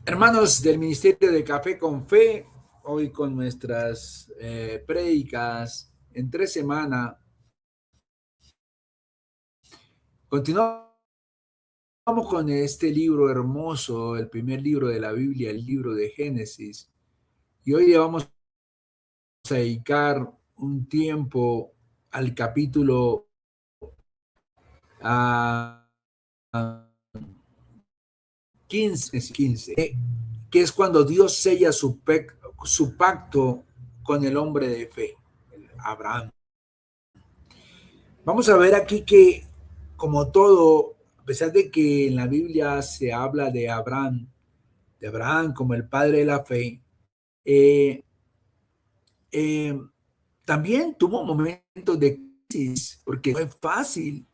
Hermanos del Ministerio de Café con Fe, hoy con nuestras prédicas en 3 semanas, continuamos con este libro hermoso, el primer libro de la Biblia, el libro de Génesis, y hoy le vamos a dedicar un tiempo al capítulo a 15, que es cuando Dios sella su pacto con el hombre de fe, Abraham. Vamos a ver aquí que, como todo, a pesar de que en la Biblia se habla de Abraham como el padre de la fe, eh, eh, también tuvo momentos de crisis, porque no es fácil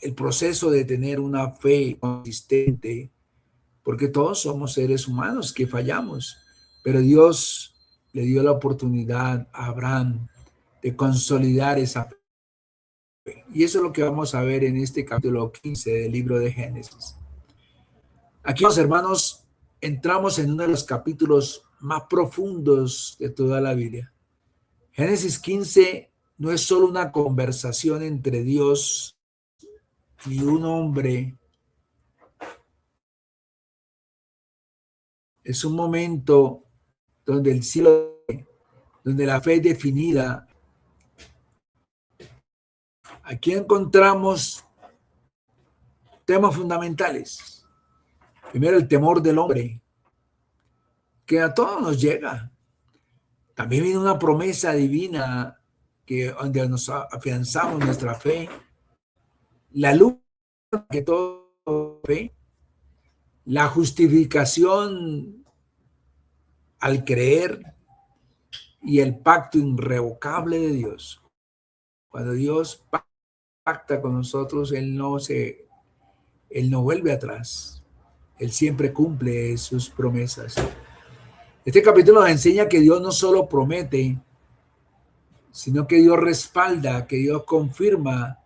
el proceso de tener una fe consistente, porque todos somos seres humanos que fallamos, pero Dios le dio la oportunidad a Abraham de consolidar esa fe. Y eso es lo que vamos a ver en este capítulo 15 del libro de Génesis. Aquí, los hermanos, entramos en uno de los capítulos más profundos de toda la Biblia. Génesis 15 no es solo una conversación entre Dios y un hombre, es un momento donde el cielo, donde la fe es definida. Aquí encontramos temas fundamentales. Primero, el temor del hombre, que a todos nos llega. También viene una promesa divina donde nos afianzamos nuestra fe, la luz que todo fe, la justificación al creer y el pacto irrevocable de Dios. Cuando Dios pacta con nosotros, Él no vuelve atrás. Él siempre cumple sus promesas. Este capítulo nos enseña que Dios no solo promete, sino que Dios respalda, que Dios confirma,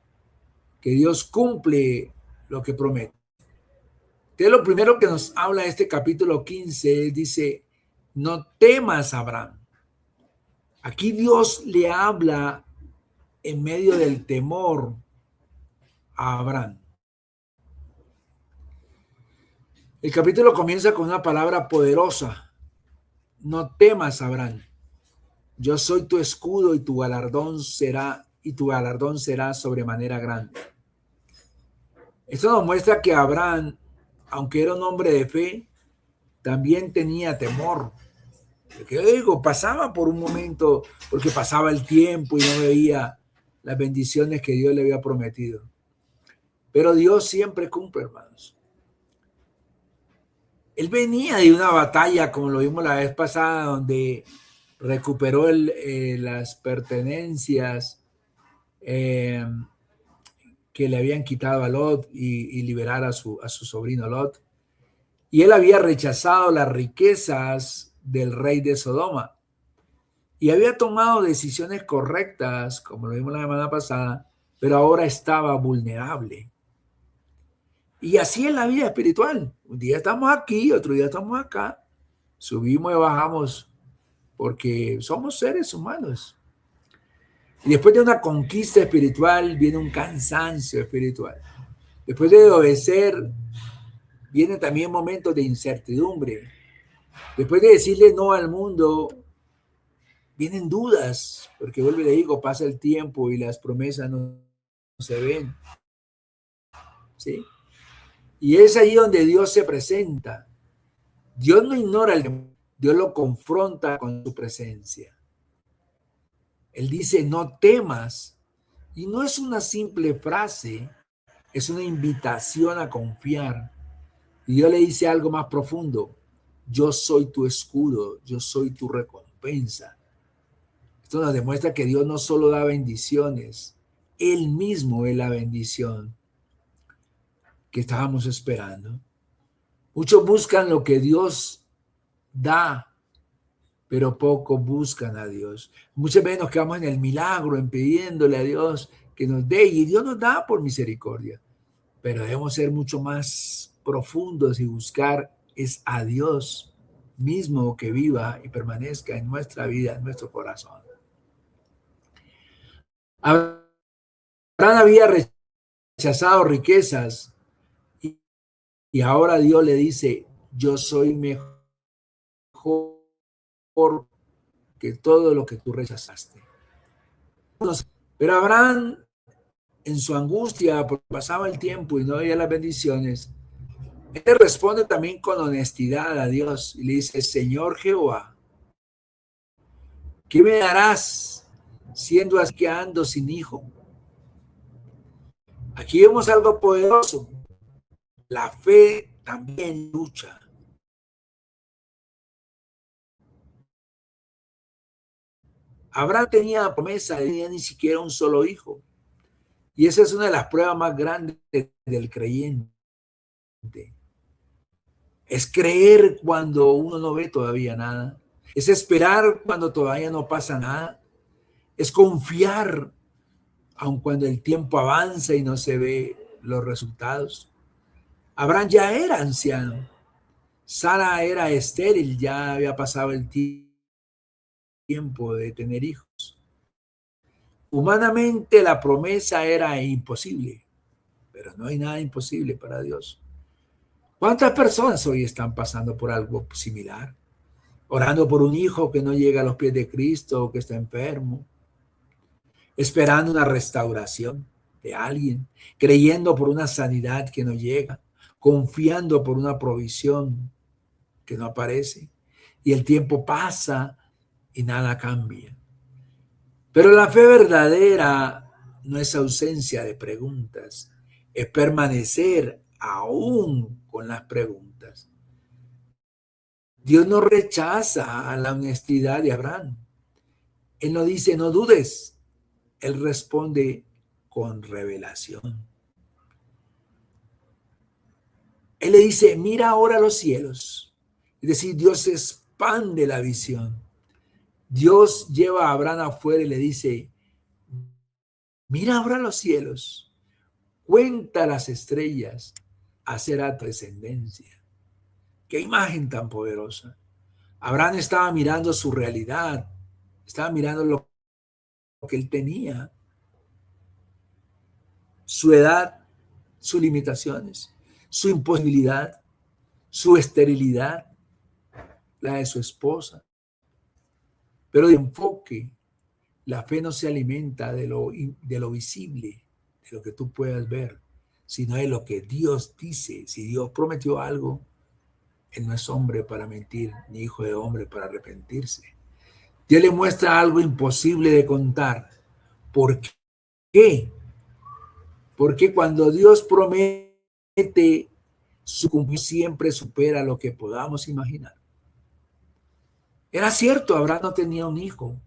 que Dios cumple lo que promete. Entonces, lo primero que nos habla este capítulo 15 dice, no temas, Abraham. Aquí Dios le habla en medio del temor a Abraham. El capítulo comienza con una palabra poderosa. No temas, Abraham. Yo soy tu escudo y tu galardón será sobremanera grande. Esto nos muestra que Abraham, aunque era un hombre de fe, también tenía temor. Porque yo digo, pasaba por un momento, porque pasaba el tiempo y no veía las bendiciones que Dios le había prometido. Pero Dios siempre cumple, hermanos. Él venía de una batalla, como lo vimos la vez pasada, donde recuperó las pertenencias que le habían quitado a Lot y liberar a su sobrino Lot. Y él había rechazado las riquezas del rey de Sodoma. Y había tomado decisiones correctas, como lo vimos la semana pasada, pero ahora estaba vulnerable. Y así es la vida espiritual. Un día estamos aquí, otro día estamos acá. Subimos y bajamos porque somos seres humanos. Y después de una conquista espiritual viene un cansancio espiritual. Después de obedecer, vienen también momentos de incertidumbre. Después de decirle no al mundo, vienen dudas, porque vuelvo y le digo, pasa el tiempo y las promesas no se ven. ¿Sí? Y es ahí donde Dios se presenta. Dios no ignora al demonio, Dios lo confronta con su presencia. Él dice, no temas. Y no es una simple frase, es una invitación a confiar. Y Dios le dice algo más profundo. Yo soy tu escudo, yo soy tu recompensa. Esto nos demuestra que Dios no solo da bendiciones, Él mismo es la bendición que estábamos esperando. Muchos buscan lo que Dios da, pero pocos buscan a Dios. Muchas veces nos quedamos en el milagro, en pidiéndole a Dios que nos dé, y Dios nos da por misericordia, pero debemos ser mucho más profundos y buscar es a Dios mismo que viva y permanezca en nuestra vida, en nuestro corazón. Abraham había rechazado riquezas y ahora Dios le dice, yo soy mejor que todo lo que tú rechazaste. Pero Abraham, en su angustia, porque pasaba el tiempo y no veía las bendiciones, él responde también con honestidad a Dios y le dice, Señor Jehová, ¿qué me darás siendo así que ando sin hijo? Aquí vemos algo poderoso. La fe también lucha. Abraham tenía promesa, tenía ni siquiera un solo hijo. Y esa es una de las pruebas más grandes del creyente. Es creer cuando uno no ve todavía nada. Es esperar cuando todavía no pasa nada. Es confiar aun cuando el tiempo avanza y no se ve los resultados. Abraham ya era anciano. Sara era estéril, ya había pasado el tiempo de tener hijos. Humanamente la promesa era imposible, pero no hay nada imposible para Dios. ¿Cuántas personas hoy están pasando por algo similar? Orando por un hijo que no llega a los pies de Cristo o que está enfermo, esperando una restauración de alguien, creyendo por una sanidad que no llega, confiando por una provisión que no aparece, y el tiempo pasa y nada cambia. Pero la fe verdadera no es ausencia de preguntas, es permanecer aún con las preguntas. Dios no rechaza a la honestidad de Abraham. Él no dice, no dudes. Él responde con revelación. Él le dice, mira ahora los cielos. Es decir, Dios expande la visión. Dios lleva a Abraham afuera y le dice, mira ahora los cielos, cuenta las estrellas, será tu descendencia. Qué imagen tan poderosa. Abraham estaba mirando su realidad, estaba mirando lo que él tenía, su edad, sus limitaciones, su imposibilidad, su esterilidad, la de su esposa. Pero de enfoque, la fe no se alimenta de lo visible, de lo que tú puedas ver, sino de lo que Dios dice. Si Dios prometió algo, Él no es hombre para mentir, ni hijo de hombre para arrepentirse. Dios le muestra algo imposible de contar. ¿Por qué? Porque cuando Dios promete, su cumplimiento siempre supera lo que podamos imaginar. Era cierto, Abraham no tenía un hijo.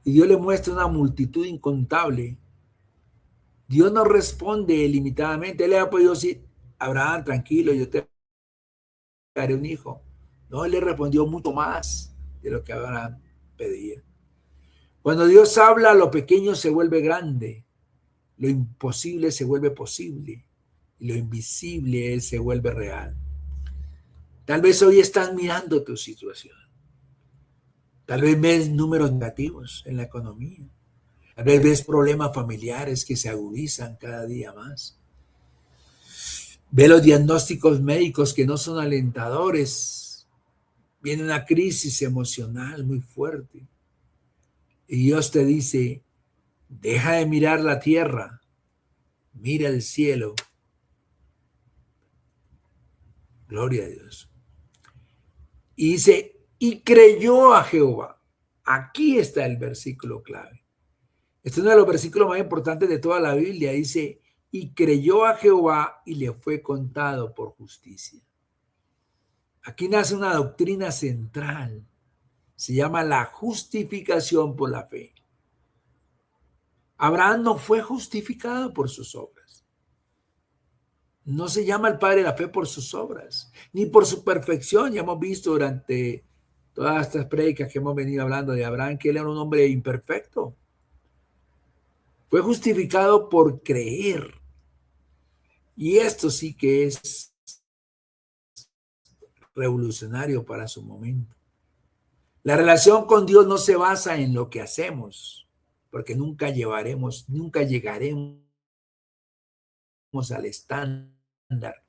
Y Dios le muestra una multitud incontable. Dios no responde limitadamente. Él le ha podido decir, Abraham, tranquilo, yo te daré un hijo. No, él le respondió mucho más de lo que Abraham pedía. Cuando Dios habla, lo pequeño se vuelve grande, lo imposible se vuelve posible y lo invisible se vuelve real. Tal vez hoy estás mirando tu situación. Tal vez ves números negativos en la economía. Tal vez ves problemas familiares que se agudizan cada día más. Ve los diagnósticos médicos que no son alentadores. Viene una crisis emocional muy fuerte. Y Dios te dice, deja de mirar la tierra, mira el cielo. Gloria a Dios. Y dice, y creyó a Jehová. Aquí está el versículo clave. Este es uno de los versículos más importantes de toda la Biblia. Dice, y creyó a Jehová y le fue contado por justicia. Aquí nace una doctrina central. Se llama la justificación por la fe. Abraham no fue justificado por sus obras. No se llama el Padre de la fe por sus obras, ni por su perfección. Ya hemos visto durante todas estas prédicas que hemos venido hablando de Abraham que él era un hombre imperfecto. Fue justificado por creer. Y esto sí que es revolucionario para su momento. La relación con Dios no se basa en lo que hacemos, porque nunca llegaremos al estándar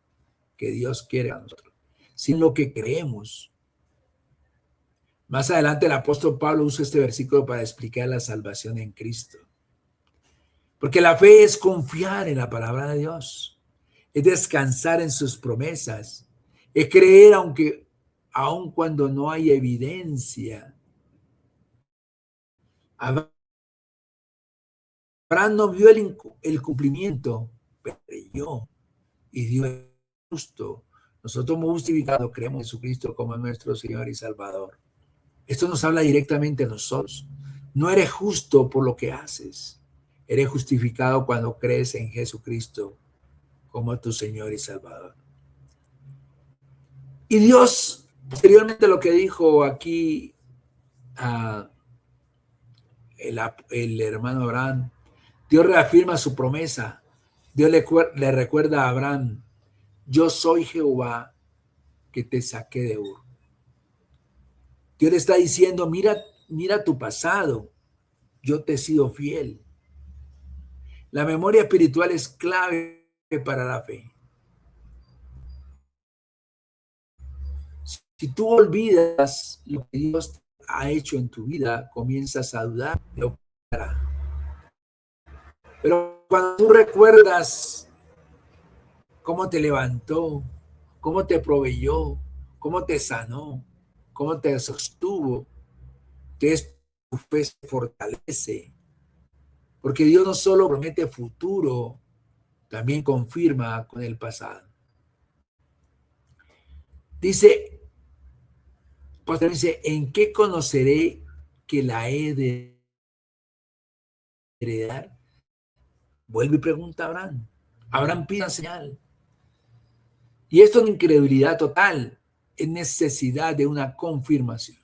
que Dios quiere a nosotros, sino lo que creemos. Más adelante el apóstol Pablo usa este versículo para explicar la salvación en Cristo. Porque la fe es confiar en la palabra de Dios, es descansar en sus promesas, es creer aun cuando no hay evidencia. Abraham no vio el cumplimiento, pero creyó y Dios es justo. Nosotros hemos justificado, creemos en Jesucristo como nuestro Señor y Salvador. Esto nos habla directamente a nosotros. No eres justo por lo que haces. Eres justificado cuando crees en Jesucristo como tu Señor y Salvador. Y Dios, posteriormente lo que dijo aquí el hermano Abraham, Dios reafirma su promesa. Dios le recuerda a Abraham, yo soy Jehová que te saqué de Ur. Dios le está diciendo, mira tu pasado, yo te he sido fiel. La memoria espiritual es clave para la fe. Si tú olvidas lo que Dios ha hecho en tu vida, comienzas a dudar de lo que hará. Pero cuando tú recuerdas cómo te levantó, cómo te proveyó, cómo te sanó, cómo te sostuvo, que tu fe se fortalece. Porque Dios no solo promete futuro, también confirma con el pasado. Dice, ¿en qué conoceré que la he de heredar? Vuelve y pregunta a Abraham. Abraham pide una señal. Y esto es incredulidad total, es necesidad de una confirmación.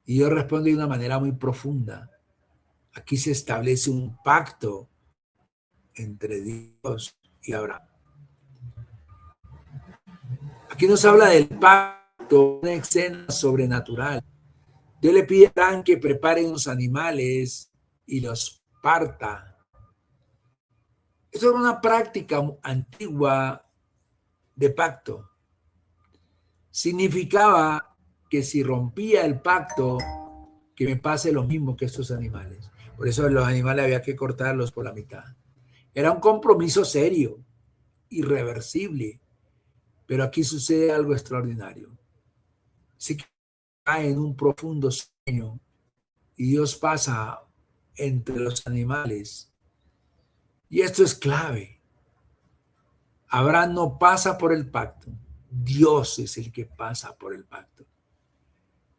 Y Dios responde de una manera muy profunda. Aquí se establece un pacto entre Dios y Abraham. Aquí nos habla del pacto, una escena sobrenatural. Dios le pide a Abraham que prepare unos animales y los parta. Esto era una práctica antigua de pacto. Significaba que si rompía el pacto, que me pase lo mismo que estos animales. Por eso los animales había que cortarlos por la mitad. Era un compromiso serio, irreversible, pero aquí sucede algo extraordinario. Sí que cae en un profundo sueño y Dios pasa entre los animales. Y esto es clave. Abraham no pasa por el pacto. Dios es el que pasa por el pacto.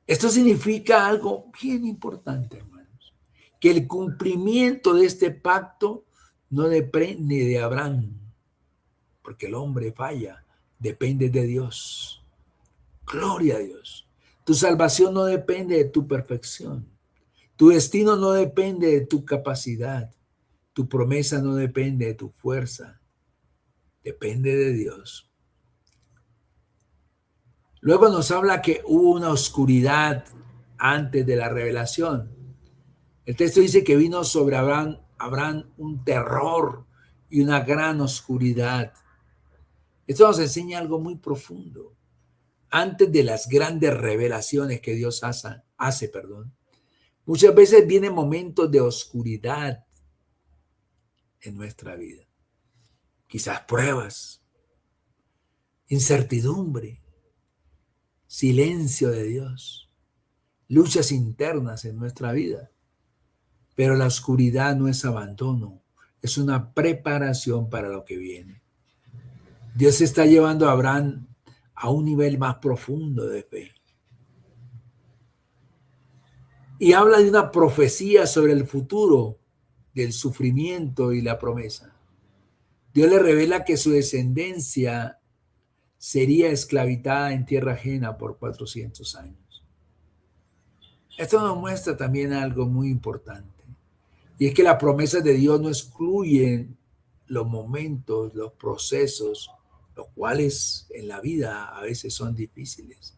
Esto significa algo bien importante, hermanos, que el cumplimiento de este pacto no depende de Abraham, porque el hombre falla, depende de Dios. Gloria a Dios. Tu salvación no depende de tu perfección. Tu destino no depende de tu capacidad. Tu promesa no depende de tu fuerza. Depende de Dios. Luego nos habla que hubo una oscuridad antes de la revelación. El texto dice que vino sobre Abraham un terror y una gran oscuridad. Esto nos enseña algo muy profundo. Antes de las grandes revelaciones que Dios hace, muchas veces vienen momentos de oscuridad en nuestra vida. Quizás pruebas, incertidumbre, silencio de Dios, luchas internas en nuestra vida. Pero la oscuridad no es abandono, es una preparación para lo que viene. Dios está llevando a Abraham a un nivel más profundo de fe. Y habla de una profecía sobre el futuro, del sufrimiento y la promesa. Dios le revela que su descendencia sería esclavitada en tierra ajena por 400 años. Esto nos muestra también algo muy importante. Y es que las promesas de Dios no excluyen los momentos, los procesos los cuales en la vida a veces son difíciles.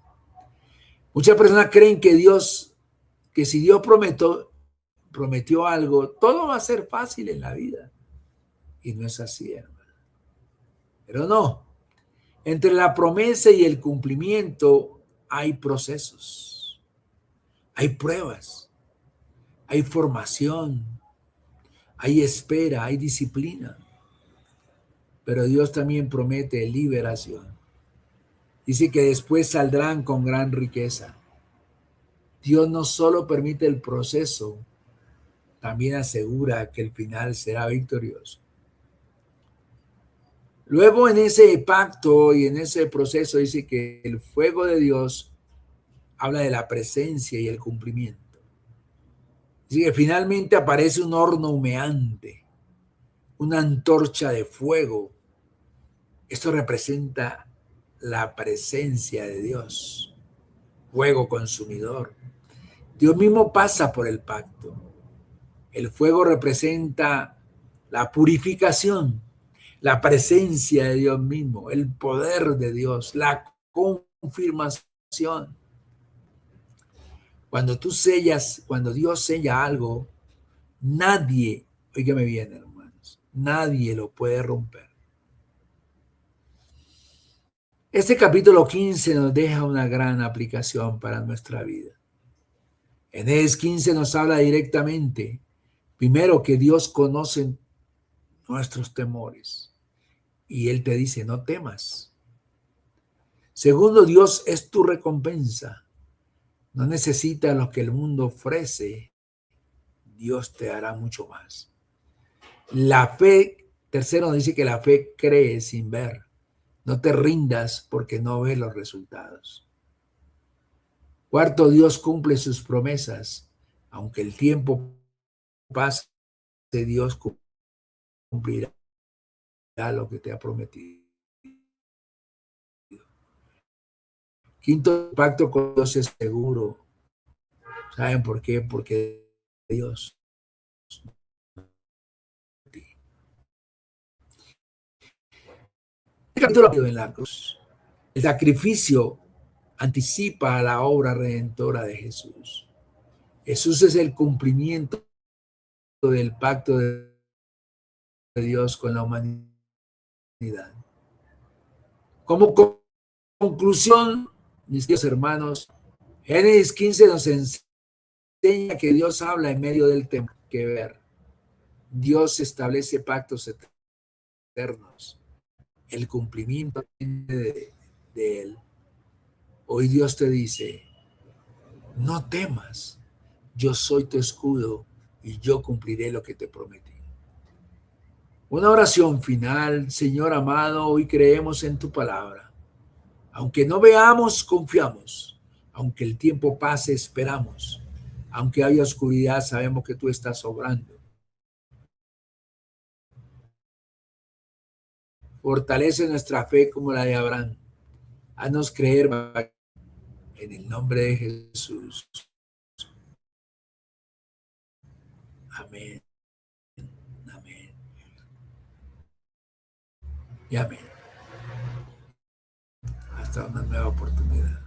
Muchas personas creen que si Dios prometió algo, todo va a ser fácil en la vida. Y no es así, hermano. Pero no, entre la promesa y el cumplimiento hay procesos, hay pruebas, hay formación, hay espera, hay disciplina. Pero Dios también promete liberación. Dice que después saldrán con gran riqueza. Dios no solo permite el proceso, también asegura que el final será victorioso. Luego en ese pacto y en ese proceso dice que el fuego de Dios habla de la presencia y el cumplimiento. Dice que finalmente aparece un horno humeante, una antorcha de fuego. Esto representa la presencia de Dios, fuego consumidor. Dios mismo pasa por el pacto. El fuego representa la purificación, la presencia de Dios mismo, el poder de Dios, la confirmación. Cuando cuando Dios sella algo, nadie, óigame bien, hermanos, nadie lo puede romper. Este capítulo 15 nos deja una gran aplicación para nuestra vida. En Génesis 15 nos habla directamente, primero, que Dios conoce nuestros temores y Él te dice, no temas. Segundo, Dios es tu recompensa. No necesitas lo que el mundo ofrece, Dios te hará mucho más. La fe, tercero, nos dice que la fe cree sin ver. No te rindas porque no ves los resultados. Cuarto, Dios cumple sus promesas. Aunque el tiempo pase, Dios cumplirá lo que te ha prometido. Quinto, el pacto con Dios es seguro. ¿Saben por qué? Porque Dios. El capítulo en la cruz. El sacrificio anticipa a la obra redentora de Jesús. Jesús es el cumplimiento del pacto de Dios con la humanidad. Como conclusión, mis queridos hermanos, Génesis 15 nos enseña que Dios habla en medio del temor que ver. Dios establece pactos eternos. El cumplimiento de Él. Hoy Dios te dice, no temas, yo soy tu escudo y yo cumpliré lo que te prometí. Una oración final, Señor amado, hoy creemos en tu palabra. Aunque no veamos, confiamos. Aunque el tiempo pase, esperamos. Aunque haya oscuridad, sabemos que tú estás obrando. Fortalece nuestra fe como la de Abraham. Haznos creer en el nombre de Jesús. Amén. Amén. Y amén. Hasta una nueva oportunidad.